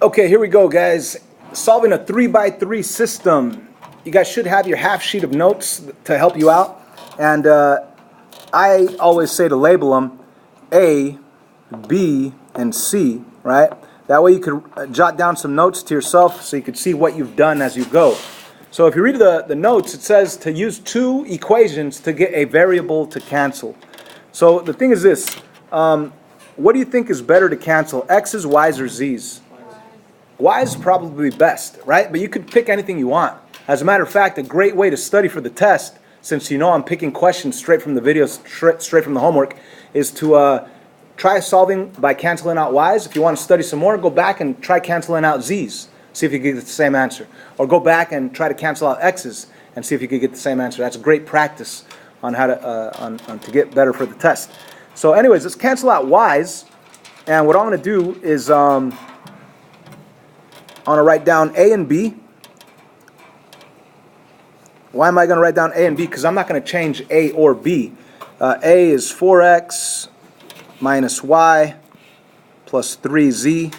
Okay, here we go, guys. Solving a 3x3 system. You guys should have your half sheet of notes to help you out. And I always say to label them A, B, and C, right? That way you could jot down some notes to yourself so you could see what you've done as you go. So if you read the notes, it says to use two equations to get a variable to cancel. So the thing is this. What do you think is better to cancel, X's, Y's, or Z's? Y is probably best, right? But you could pick anything you want. As a matter of fact, a great way to study for the test, since you know I'm picking questions straight from the videos, straight from the homework, is to try solving by canceling out Y's. If you want to study some more, go back and try canceling out Z's. See if you can get the same answer. Or go back and try to cancel out X's and see if you can get the same answer. That's great practice on how to to get better for the test. So anyways, let's cancel out Y's. And what I'm going to do is I'm going to write down A and B. Why am I going to write down A and B? Because I'm not going to change A or B. A is 4x minus y plus 3z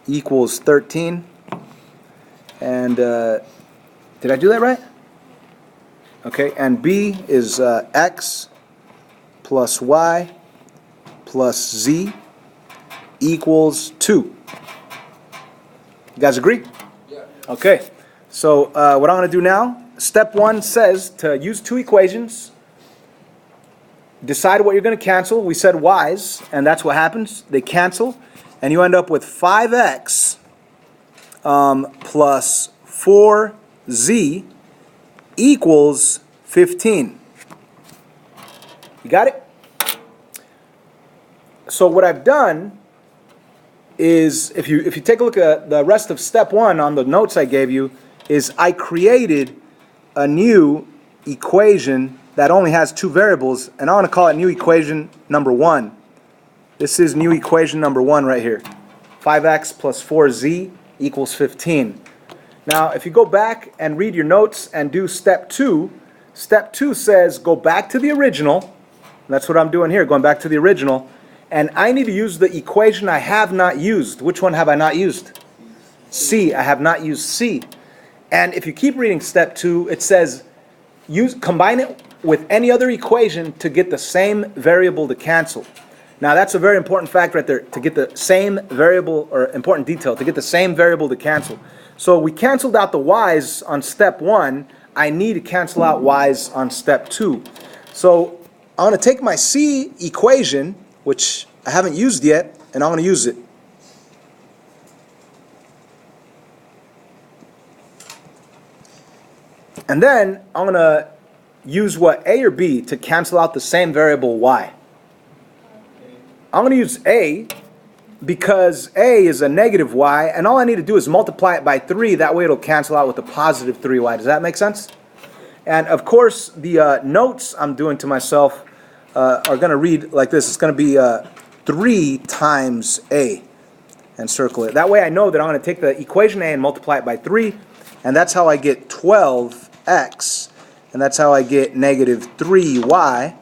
equals 13. And did I do that right? Okay, and B is x plus y plus z equals 2. You guys agree? Yeah. Okay, so what I'm going to do now, step one says to use two equations, decide what you're going to cancel. We said y's, and that's what happens. They cancel, and you end up with 5x plus 4z equals 15. You got it? So what I've done is, if you take a look at the rest of step one on the notes I gave you, is I created a new equation that only has two variables, and I want to call it new equation number 1. This is new equation number 1 right here. 5x plus 4z equals 15. Now, if you go back and read your notes and do step 2 says go back to the original. That's what I'm doing here, going back to the original. And I need to use the equation I have not used. Which one have I not used? C. I have not used C. And if you keep reading step 2, it says combine it with any other equation to get the same variable to cancel. Now that's a very important fact right there, to get the same variable, or important detail, to get the same variable to cancel. So we canceled out the y's on step 1. I need to cancel out y's on step 2. So I'm going to take my C equation, which I haven't used yet, and I'm going to use it. And then I'm going to use what, A or B, to cancel out the same variable y. I'm going to use A because A is a negative y, and all I need to do is multiply it by 3. That way it'll cancel out with a positive 3y. Does that make sense? And of course, the notes I'm doing to myself are going to read like this. It's going to be 3 times A, and circle it. That way I know that I'm going to take the equation A and multiply it by 3, and that's how I get 12x, and that's how I get negative 3y,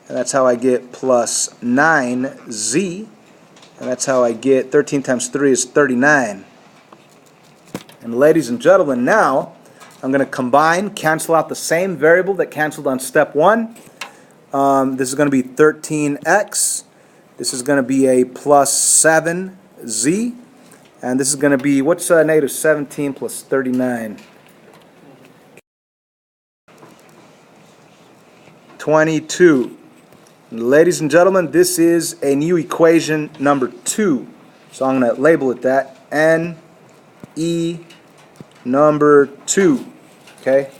and that's how I get plus 9z, and that's how I get 13 times 3 is 39. And ladies and gentlemen, now I'm going to combine, cancel out the same variable that canceled on step 1. This is going to be 13x. This is going to be a plus 7z. And this is going to be, what's negative 17 plus 39? 22. Ladies and gentlemen, this is a new equation number 2. So I'm going to label it that. NE number 2. Okay?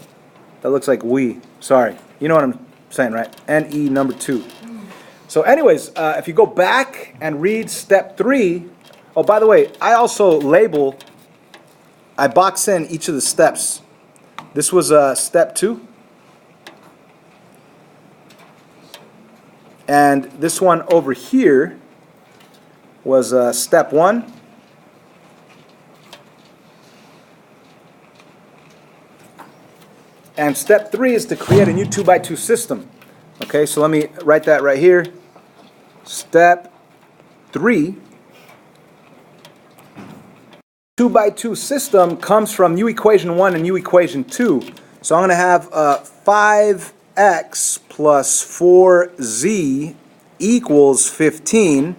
That looks like we. Sorry. You know what I'm saying, right? NE number 2. So anyways, if you go back and read step 3, oh, by the way, I also I box in each of the steps. This was step 2. And this one over here was step 1. And step 3 is to create a new 2x2 system. Okay, so let me write that right here. Step 3 2 by 2 system comes from u equation 1 and u equation 2. So I'm going to have 5x plus 4z equals 15,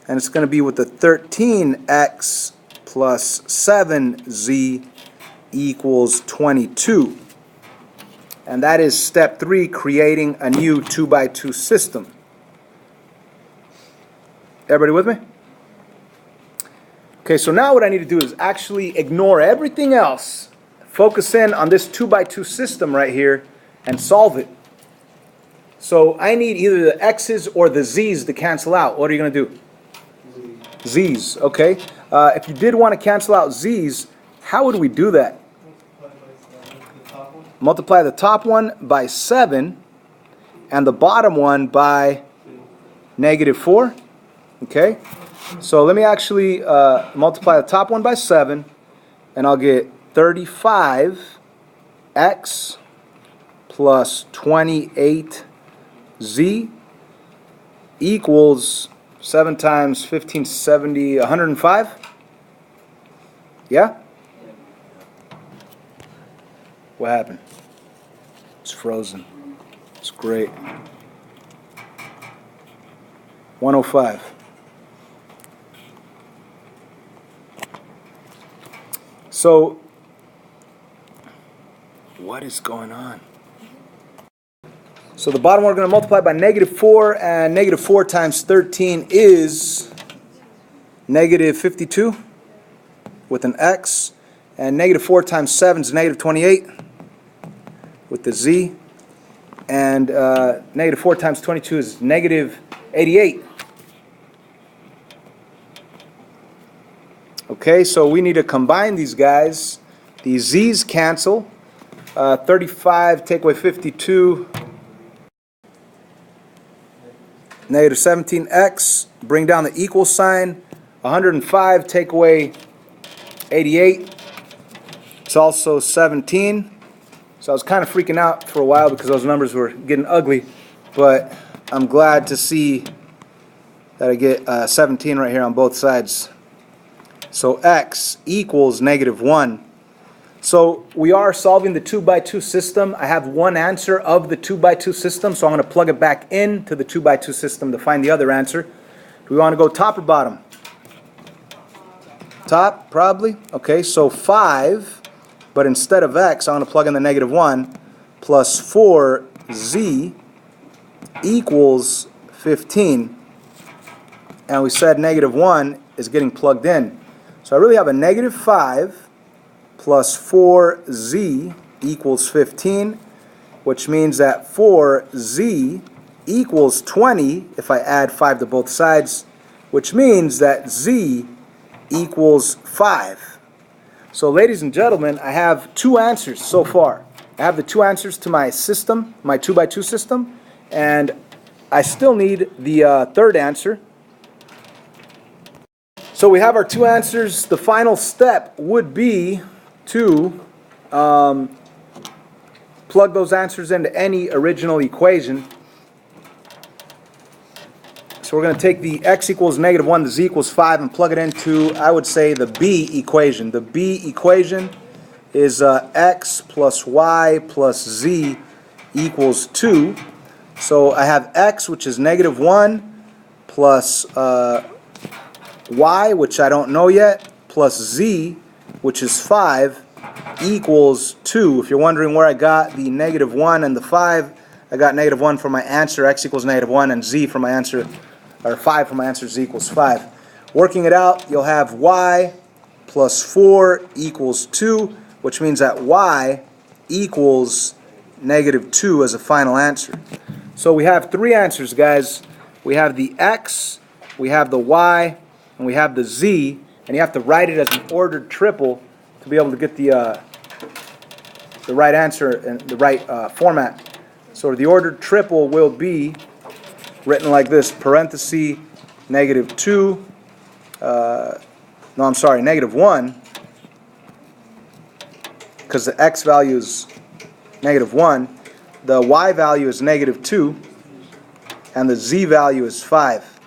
and it's going to be with the 13x plus 7z equals 22. And that is step 3, creating a new 2 by 2 system. Everybody with me? Okay, so now what I need to do is actually ignore everything else, focus in on this 2 by 2 system right here, and solve it. So I need either the x's or the z's to cancel out. What are you going to do? Z's, okay. If you did want to cancel out z's, how would we do that? Multiply the top one by 7 and the bottom one by -4. Okay, so let me actually multiply the top one by 7, and I'll get 35x plus 28z equals 7 times 15, 70, 105. Yeah? What happened? It's frozen. It's great. 105. So, what is going on? So the bottom one we're going to multiply by -4, and -4 times 13 is -52 with an x, and -4 times 7 is -28 with the z, and -4 times 22 is -88. Okay, so we need to combine these guys. These z's cancel. 35 take away 52. -17x, bring down the equal sign. 105 take away 88. It's also 17. So I was kind of freaking out for a while because those numbers were getting ugly, but I'm glad to see that I get 17 right here on both sides. So x equals -1. So we are solving the 2 by 2 system. I have one answer of the 2 by 2 system, so I'm going to plug it back into the 2 by 2 system to find the other answer. Do we want to go top or bottom? Top, probably. Okay, so 5, but instead of x, I'm going to plug in the -1, plus 4z equals 15. And we said -1 is getting plugged in. So I really have a -5 plus 4z equals 15, which means that 4z equals 20 if I add 5 to both sides, which means that z equals 5. So ladies and gentlemen, I have 2 answers so far. I have the 2 answers to my system, my 2 by 2 system, and I still need the third answer. So we have our 2 answers. The final step would be to plug those answers into any original equation. So we're going to take the x equals -1, the z equals 5, and plug it into, I would say, the b equation. The b equation is x plus y plus z equals 2. So I have x, which is -1, plus y, which I don't know yet, plus z, which is 5, equals 2. If you're wondering where I got the -1 and the 5, I got -1 for my answer, x equals -1, and z for my answer, or 5 for my answer, z equals 5. Working it out, you'll have y plus 4 equals 2, which means that y equals -2 as a final answer. So we have 3 answers, guys. We have the x, we have the y, and we have the z, and you have to write it as an ordered triple to be able to get the right answer and the right format. So the ordered triple will be written like this: parenthesis -2. No, I'm sorry, -1, because the x value is -1, the y value is -2, and the z value is 5.